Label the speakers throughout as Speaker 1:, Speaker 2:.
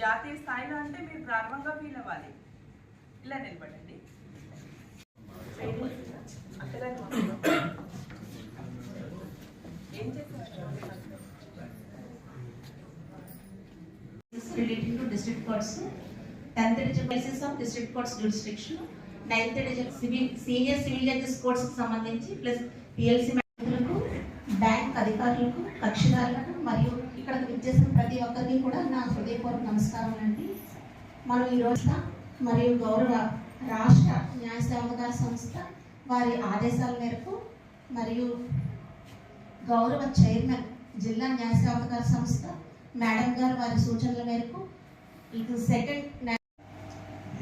Speaker 1: జాతీయ స్థాయిలో అంటే మీరు ప్రారంభంగా ఫీల్ అవ్వాలి. ఇలా నిలబడండి.
Speaker 2: Relating to district courts, 10th edition basis of district courts jurisdiction, 9th edition senior civil judges courts కి సంబంధించి ప్లస్ PLC మెంబర్లకు, బ్యాంక్ అధికారులకు, కక్షిదారులకు మరియు ఇక్కడికి విచ్చేసిన ప్రతి ఒక్కరికి కూడా నా హృదయపూర్వక నమస్కారం అండి. మనం ఈ రోజు మరియు గౌరవ రాష్ట్ర న్యాయ సేవాధికార సంస్థ వారి ఆదేశాల మేరకు మరియు గౌరవ చైర్మన్ జిల్లా న్యాయ సేవాధికార సంస్థ మేడం గారు వారి సూచనల మేరకు ఇది సెకండ్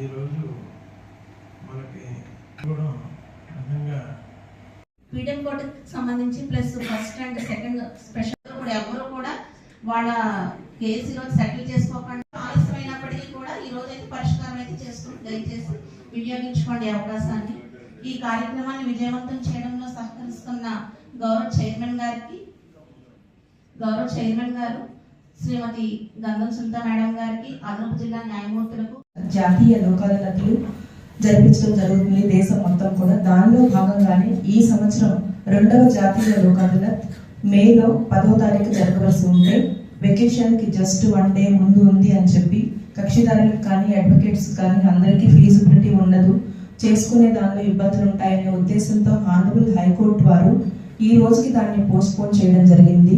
Speaker 3: ఈరోజు మనకి కూడా
Speaker 2: పీడన్ కోర్టుకి సంబంధించి plus first and second special కూడా ఎవరు కూడా వాళ్ళ కేసు ఈరోజు సెటిల్ చేసుకోకుండా ఆలస్యమైనప్పటికీ కూడా ఈ రోజు అయితే పరిష్కారం అయితే చేసుకుని దయచేసి వినియోగించుకోండి అవకాశాన్ని. ఈ కార్యక్రమాన్ని విజయవంతం చేయడంలో సహకరిస్తున్న గౌరవ చైర్మన్ గారు శ్రీమతి గంగం సునీత మేడం గారికి, అదనపు జిల్లా న్యాయమూర్తులకు
Speaker 4: జాతీయ లోక్ అదాలత్లు జరిపించడం జరుగుతుంది దేశం మొత్తం కూడా. దానిలో భాగంగానే ఈ సంవత్సరం 2వ జాతీయ లోక్ అదాలత్ మేలో 10వ తారీఖు జరగవలసి ఉంటే వెకేషన్కి జస్ట్ 1 డే ముందు ఉంది అని చెప్పి కక్షిదారులకు కానీ అడ్వకేట్స్ కానీ అందరికీ ఫీజిబిలిటీ ఉండదు, చేసుకునే దానిలో ఇబ్బందులు ఉంటాయనే ఉద్దేశంతో హానరబుల్ హైకోర్టు వారు ఈ రోజుకి దాన్ని పోస్ట్పోన్ చేయడం జరిగింది.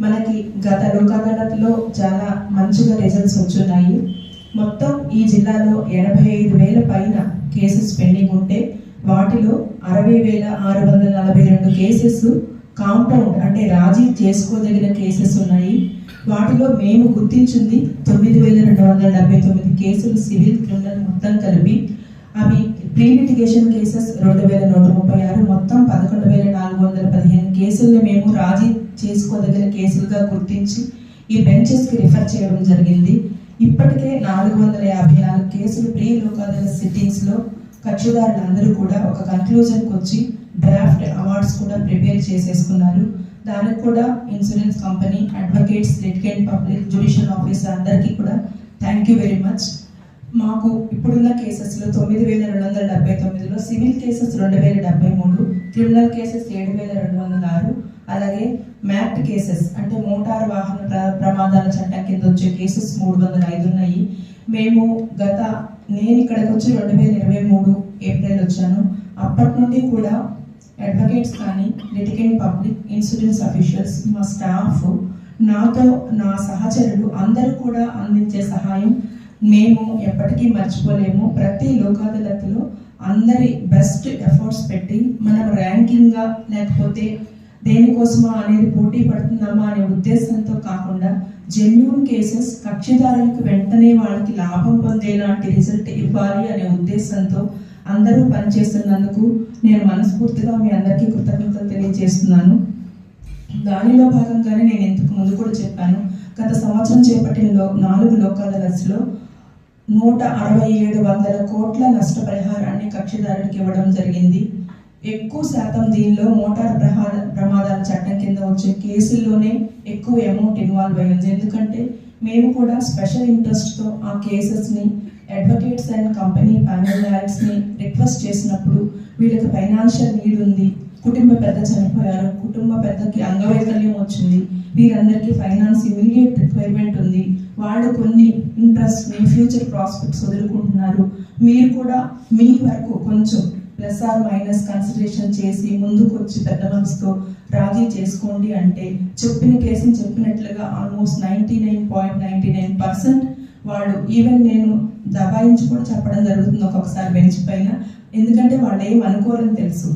Speaker 4: మనకి గత లోక్ అదాలత్లో చాలా మంచిగా రిజల్ట్స్ వచ్చున్నాయి. మొత్తం ఈ జిల్లాలో 85,000 పైన కేసెస్ పెండింగ్ ఉంటే వాటిలో 60,642 కేసెస్ కాంపౌండ్ అంటే రాజీ చేసుకోదగిన కేసెస్ ఉన్నాయి. వాటిలో మేము గుర్తించింది 9,279 కేసులు సివిల్ క్రిమినల్ మొత్తం కలిపి. అవి ప్రీ లిటిగేషన్ కేసెస్ 2,136, మొత్తం 11,415 కేసుల్ని మేము రాజీ చేసుకోదగిన కేసులుగా గుర్తించి ఈ బెంచెస్కి రిఫర్ చేయడం జరిగింది. ఇప్పటికే 454 కేసులు ప్రీ లోక్ అదాలత్ సిట్టింగ్స్లో కక్షిదారులందరూ కూడా ఒక కన్క్లూజన్కి వచ్చి డ్రాఫ్ట్ అవార్డ్స్ కూడా ప్రిపేర్ చేసేసుకున్నారు. దానికి కూడా insurance company, advocates, litigant public, judicial officer అందరికీ కూడా థ్యాంక్ యూ వెరీ మచ్. మాకు ఇప్పుడున్న కేసెస్లో 9,279లో సివిల్ కేసెస్ 2,073, క్రిమినల్ కేసెస్ 7,206, అలాగే మ్యాక్ట్ కేసెస్ అంటే మోటార్ వాహన ప్రమాదాల చట్టం కింద వచ్చే కేసెస్ 305 ఉన్నాయి. నేను ఇక్కడికి వచ్చి 2023 ఏప్రిల్ వచ్చాను. అప్పటి నుండి కూడా అడ్వకేట్స్ కానీ, లిటిగెంట్ పబ్లిక్, ఇన్సూరెన్స్ అఫీషియల్స్, మా స్టాఫ్, నాతో నా సహచరులు అందరూ కూడా అందించే సహాయం మేము ఎప్పటికీ మర్చిపోలేము. ప్రతి లోక్ అదాలత్లో అందరి బెస్ట్ ఎఫర్ట్స్ పెట్టి మనం ర్యాంకింగ్గా లేకపోతే దేనికోసమా అనేది పోటీ పడుతున్నామా అనే ఉద్దేశంతో కాకుండా జెన్యూన్ కేసెస్ కక్షిదారులకు వెంటనే వాళ్ళకి లాభం పొందేలాంటి రిజల్ట్ ఇవ్వాలి అనే ఉద్దేశంతో అందరూ పనిచేస్తున్నందుకు నేను మనస్ఫూర్తిగా మీ అందరికీ కృతజ్ఞతలు తెలియజేస్తున్నాను. దానిలో భాగంగానే నేను ఇంతకు ముందు కూడా చెప్పాను, గత సంవత్సరం చేపట్టిన 4 లోక్ అదాలత్స్లో 167,000 కోట్ల నష్టపరిహారాన్ని కక్షిదారులకు ఇవ్వడం జరిగింది. ఎక్కువ శాతం దీనిలో మోటార్ ప్రమాదాల చట్టం కింద వచ్చే కేసుల్లోనే ఎక్కువ అమౌంట్ ఇన్వాల్వ్ అయ్యింది. ఎందుకంటే మేము కూడా స్పెషల్ ఇంట్రెస్ట్తో ఆ కేసెస్ని అడ్వకేట్స్ అండ్ కంపెనీ ప్యానల్ లాయర్స్ని రిక్వెస్ట్ చేసినప్పుడు వీళ్ళకి ఫైనాన్షియల్ నీడ్ ఉంది, కుటుంబ పెద్ద చనిపోయారు, కుటుంబ పెద్దకి అంగవైకల్యం వచ్చింది, వీరందరికీ ఫైనాన్స్ ఇమీడియట్ రిక్వైర్మెంట్ ఉంది, వాళ్ళు కొన్ని ఇంట్రెస్ట్ని ఫ్యూచర్ ప్రాస్పెక్ట్స్ వదులుకుంటున్నారు, మీరు కూడా మీ వరకు కొంచెం ప్లస్ ఆర్ మైనస్ కన్సిడరేషన్ చేసి ముందుకు వచ్చి పెద్ద మనసుతో రాజీ చేసుకోండి అంటే చెప్పిన కేసుని చెప్పినట్లుగా ఆల్మోస్ట్ 99.99% వాళ్ళు, ఈవెన్ నేను దబాయించి కూడా చెప్పడం జరుగుతుంది ఒక్కొక్కసారి బెంచ్ పైన, ఎందుకంటే వాళ్ళు ఏం అనుకోరని తెలుసు.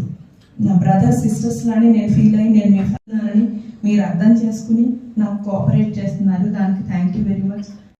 Speaker 4: నా బ్రదర్ సిస్టర్స్ లాని నేను ఫీల్ అయ్యి నేను మీ ఫ్రెండ్ అని మీరు అర్థం చేసుకుని నాకు కోఆపరేట్ చేస్తున్నారు. దానికి థ్యాంక్ యూ వెరీ మచ్.